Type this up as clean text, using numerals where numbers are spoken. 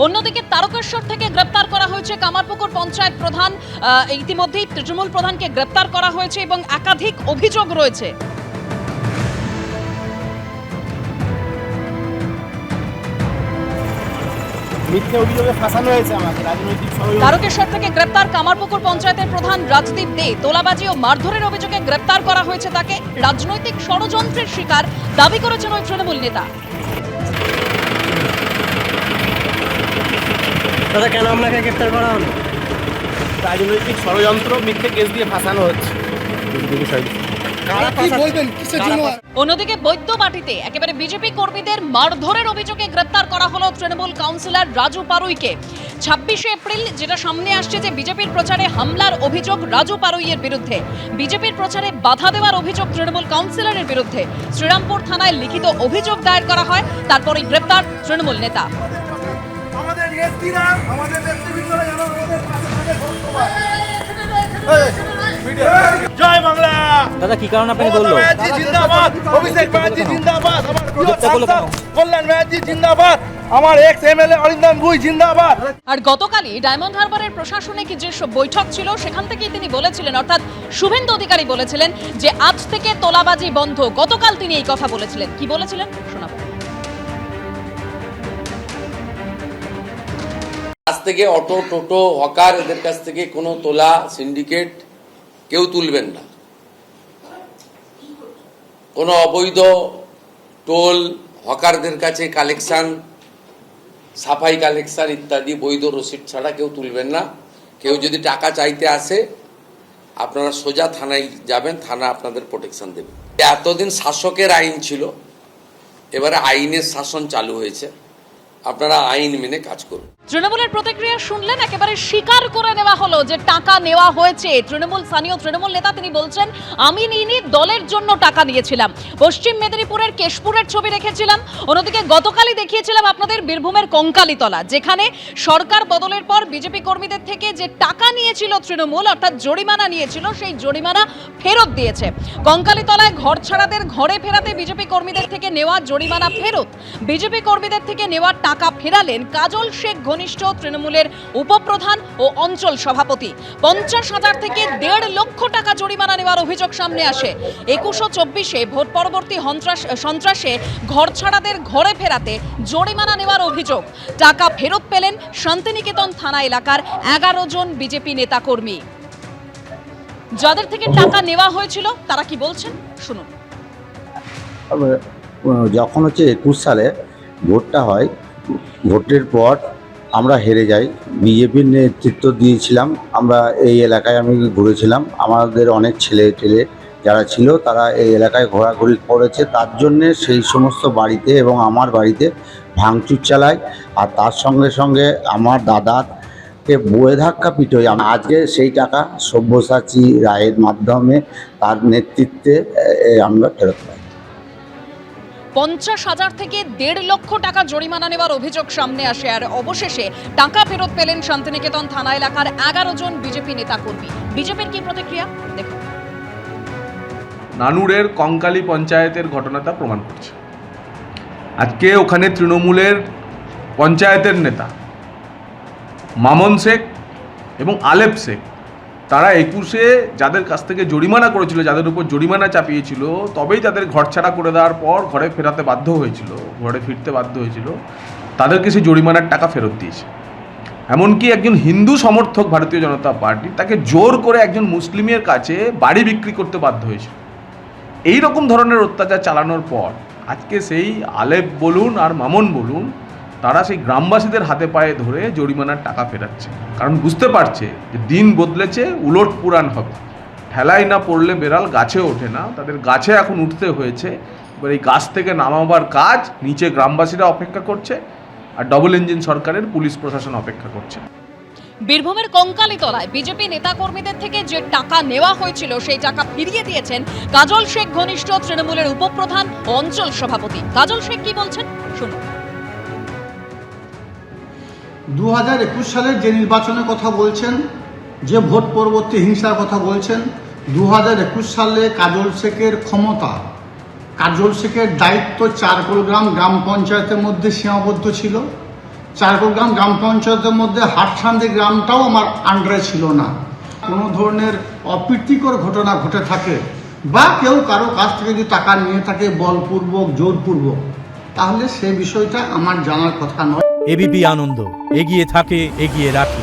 অন্যদিকে তারকেশ্বর থেকে গ্রেপ্তার করা হয়েছে কামারপুকুর পঞ্চায়েত প্রধান। ইতিমধ্যেই তৃণমূল প্রধানকে গ্রেপ্তার করা হয়েছে এবং একাধিক অভিযোগ রয়েছে। তারকেশ্বর থেকে গ্রেপ্তার কামারপুকুর পঞ্চায়েতের প্রধান রাজদীপ দে। তোলাবাজি ও মারধরের অভিযোগে গ্রেপ্তার করা হয়েছে তাকে। রাজনৈতিক ষড়যন্ত্রের শিকার দাবি করেছেন ওই তৃণমূল নেতা। দাদা, কেন আপনাকে গ্রেপ্তার করা হলো? রাজনৈতিক ষড়যন্ত্র, মিথ্যে কেস দিয়ে ফাঁসানো হচ্ছে। অন্যদিকে বৈদ্যবাটিতে একেবারে বিজেপি কর্মীদের মারধরের অভিযোগে গ্রেপ্তার করা হলো তৃণমূল কাউন্সিলর রাজু পারুইকে। 26শে এপ্রিল যেটা সামনে আসছে যে বিজেপির প্রচারে হামলার অভিযোগ রাজু পারুইয়ের বিরুদ্ধে, বিজেপির প্রচারে বাধা দেওয়ার অভিযোগ তৃণমূল কাউন্সিলরের বিরুদ্ধে। শ্রীরামপুর থানায় লিখিত অভিযোগ দায়ের করা হয়, তারপরেই গ্রেপ্তার তৃণমূল নেতা। জয় বাংলা। দাদা, কি কারণ আপনি বললো? জিন্দাবাদ, অভিষেক ব্যানার্জি জিন্দাবাদ, আমার কল্যাণ ব্যানার্জি জিন্দাবাদ, আমার এক্স এমএলএ অরিন্দম গুই জিন্দাবাদ। আর গতকালই ডায়মন্ড হারবারের প্রশাসনিক যে বৈঠক ছিল সেখান থেকেই তিনি বলেছিলেন, অর্থাৎ শুভেন্দু অধিকারী বলেছিলেন যে আজ থেকে তোলাবাজি বন্ধ। গতকাল তিনি এই কথা বলেছিলেন। কি বলেছিলেন শোনাবো। আজ থেকে অটো, টোটো, হকার এদের কাছ থেকে কোনো তোলা সিন্ডিকেট কেউ তুলবেন না। কোনো অবৈধ টোল, হকারদের কাছে কালেকশন, সাফাই কালেকশন ইত্যাদি বৈধ রসিদ ছাড়া কেউ তুলবেন না। কেউ যদি টাকা চাইতে আসে আপনারা সোজা থানায় যাবেন, থানা আপনাদের প্রোটেকশন দেবে। এতদিন শাসকের আইন ছিল, এবারে আইনের শাসন চালু হয়েছে। আপনারা আইন মেনে কাজ করুন। তৃণমূলের প্রতিক্রিয়া শুনলেন, একেবারে স্বীকার করে নেওয়া হলো যে টাকা নেওয়া হয়েছে। স্থানীয় তৃণমূল নেতা তিনি বলছেন, আমি নিইনি, দলের জন্য টাকা নিয়েছিলাম। পশ্চিম মেদিনীপুরের কেশপুরের ছবি রেখেছিলাম। অন্যদিকে গতকালই দেখিয়েছিলাম আপনাদের বীরভূমের কঙ্কালীতলা, যেখানে সরকার বদলের পর বিজেপি কর্মীদের থেকে যে টাকা নিয়েছিল তৃণমূল, অর্থাৎ জরিমানা নিয়েছিল, সেই জরিমানা ফেরত দিয়েছে। কঙ্কালীতলায় ঘর ছাড়াদের ঘরে ফেরাতে বিজেপি কর্মীদের থেকে নেওয়া জরিমানা ফেরত। বিজেপি কর্মীদের থেকে নেওয়া টাকা ফেরালেন কাজল শেখ ঘনিষ্ঠ তৃণমূলের উপপ্রধান ও অঞ্চল সভাপতি। 50,000 থেকে 1.5 লক্ষ টাকা জরিমানা নেওয়ার অভিযোগ সামনে আসে। 21 ও 24-এ ভোট পরবর্তী সন্ত্রাসে ঘর ছাড়াদের ঘরে ফেরাতে জরিমানা নেওয়ার অভিযোগ। টাকা ফেরত পেলেন শান্তিনিকেতন থানা এলাকার 11 জন বিজেপি নেতাকর্মী। যাদের থেকে টাকা নেওয়া হয়েছিল তারা কি বলছেন শুনুন। যখন 21 সালে ভোটটা হয়, ভোটের পর আমরা হেরে যাই। বিজেপির নেতৃত্ব দিয়েছিলাম, আমরা এই এলাকায় আমি ঘুরেছিলাম। আমাদের অনেক ছেলে টেলে যারা ছিল তারা এই এলাকায় ঘোরাঘুরি করেছে। তার জন্যে সেই সমস্ত বাড়িতে এবং আমার বাড়িতে ভাঙচুর চালায়। আর তার সঙ্গে সঙ্গে আমার দাদাকে বয়ে ধাক্কা পিটোয়। আজকে সেই টাকা সব্যসাচী রায়ের মাধ্যমে তার নেতৃত্বে আমরা ফেরত পাই। 50,000 থেকে 1.5 লক্ষ টাকা জরিমানা নেওয়ার অভিযোগ সামনে আসে। আর অবশেষে টাকা ফেরত পেলেন শান্তিনিকেতন থানা এলাকার 11 জন বিজেপি নেতাকর্মী। বিজেপির কি প্রতিক্রিয়া দেখুন। নানুরের কঙ্কালী পঞ্চায়েতের ঘটনাটা প্রমাণ করছে। আজকে ওখানে তৃণমূলের পঞ্চায়েতের নেতা মামন শেখ এবং আলেপ শেখ, তারা 21-এ যাদের কাছ থেকে জরিমানা করেছিল, যাদের উপর জরিমানা চাপিয়েছিল, তবেই তাদের ঘরছাড়া করে দেওয়ার পর ঘরে ফিরতে বাধ্য হয়েছিল, তাদেরকে সেই জরিমানার টাকা ফেরত দিয়েছে। এমনকি একজন হিন্দু সমর্থক ভারতীয় জনতা পার্টি তাকে জোর করে একজন মুসলিমের কাছে বাড়ি বিক্রি করতে বাধ্য হয়েছিল। এই রকম ধরনের অত্যাচার চালানোর পর আজকে সেই আলেপ বলুন আর মামন বলুন, তারা সেই গ্রামবাসীদের হাতে পায়ে ধরে জরিমানার টাকা ফেরাচ্ছে। কারণ বুঝতে পারছে যে দিন বদলেছে, উলট পুরাণ হবে। ঠেলায় না পড়লে বেড়াল গাছে ওঠে না, তাদের গাছে এখন উঠতে হয়েছে। এবার এই গাছ থেকে নামাবার কাজ নিচে গ্রামবাসীরা অপেক্ষা করছে, আর ডবল ইঞ্জিন সরকারের পুলিশ প্রশাসন অপেক্ষা করছে। বীরভূমের কঙ্কালীতলায় বিজেপি নেতাকর্মীদের থেকে যে টাকা নেওয়া হয়েছিল সেই টাকা ফিরিয়ে দিয়েছেন কাজল শেখ ঘনিষ্ঠ তৃণমূলের উপপ্রধান ও অঞ্চল সভাপতি। কাজল শেখ কি বলছেন শুনুন। 2021 সালের যে নির্বাচনের কথা বলছেন, যে ভোট পরবর্তী হিংসার কথা বলছেন, 2021 সালে কাজল শেখের ক্ষমতা, কাজল শেখের দায়িত্ব 4 গ্রাম পঞ্চায়েতের মধ্যে সীমাবদ্ধ ছিল। চারকোগ্রাম গ্রাম পঞ্চায়েতের মধ্যে হাটসান্দি গ্রামটাও আমার আন্ডারে ছিল না। কোনো ধরনের অপ্রীতিকর ঘটনা ঘটে থাকে বা কেউ কারো কাছ থেকে যদি টাকা নিয়ে থাকে বলপূর্বক জোরপূর্বক, তাহলে সে বিষয়টা আমার জানার কথা নয়। এবিপি আনন্দ, এগিয়ে থাকে, এগিয়ে রাখে।